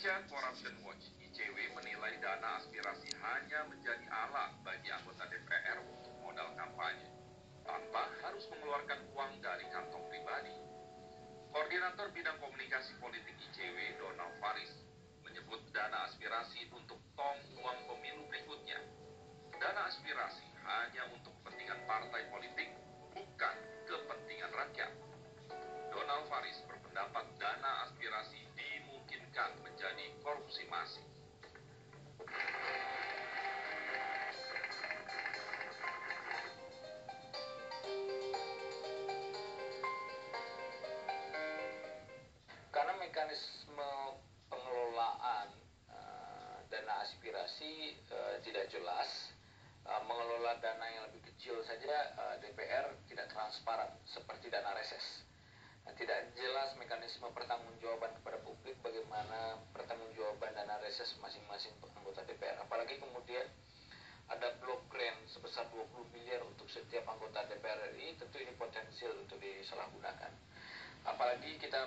Indonesia Corruption Watch (ICW) menilai dana aspirasi hanya menjadi alat bagi anggota DPR untuk modal kampanye, tanpa harus mengeluarkan uang dari kantong pribadi. Koordinator Bidang Komunikasi Politik ICW, Donald Faris, menyebut dana aspirasi untuk tong uang pemilu berikutnya. Dana aspirasi hanya untuk kepentingan partai politik, bukan kepentingan rakyat. Donald Faris berpendapat dana aspirasi dimungkinkan menjadi korupsi masif. Karena mekanisme pengelolaan dana aspirasi tidak jelas, mengelola dana yang lebih kecil saja DPR tidak transparan seperti dana reses. Tidak jelas mekanisme pertanggungjawaban kepada publik bagaimana pertanggungjawaban dana reses masing-masing anggota DPR. Apalagi kemudian ada blok grant sebesar 20 miliar untuk setiap anggota DPR RI, tentu ini potensial untuk disalahgunakan. Apalagi kita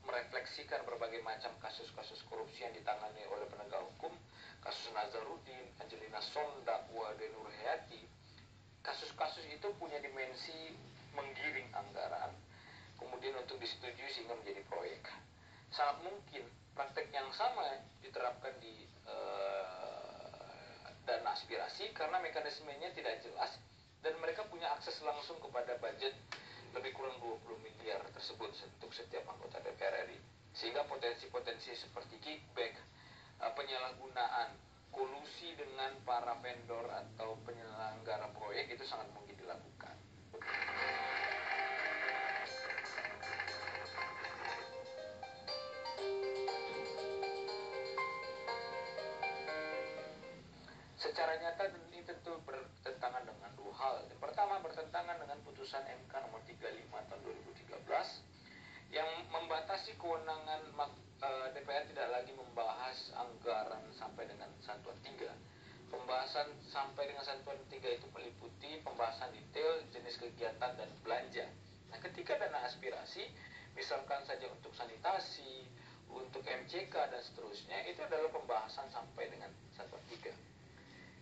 merefleksikan berbagai macam kasus-kasus korupsi yang ditangani oleh penegak hukum, kasus Nazarudin, Angelina Sondak, Wade Nur Hayati. Kasus-kasus itu punya dimensi menggiring anggaran, kemudian untuk disetujui sehingga menjadi proyek. Sangat mungkin praktek yang sama diterapkan di dana aspirasi karena mekanismenya tidak jelas dan mereka punya akses langsung kepada budget lebih kurang 20 miliar tersebut untuk setiap anggota DPR RI. Sehingga potensi-potensi seperti kickback, penyalahgunaan, kolusi dengan para vendor atau penyelenggara proyek itu sangat mungkin dilakukan. Secara nyata ini tentu bertentangan dengan dua hal. Yang pertama, bertentangan dengan putusan MK nomor 35 tahun 2013 yang membatasi kewenangan DPR tidak lagi membahas anggaran sampai dengan satuan 3. Pembahasan sampai dengan satuan 3 itu meliputi pembahasan detail jenis kegiatan dan belanja. Nah, ketika dana aspirasi, misalkan saja untuk sanitasi, untuk MCK dan seterusnya, itu adalah pembahasan sampai dengan satuan 3.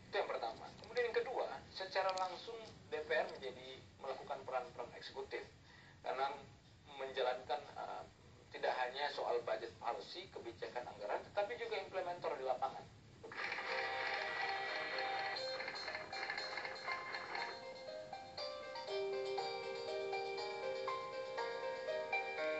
Itu yang pertama. Kemudian yang kedua, secara langsung DPR menjadi melakukan peran-peran eksekutif karena menjalankan tidak hanya soal budget policy, kebijakan anggaran, tetapi juga implementer di lapangan.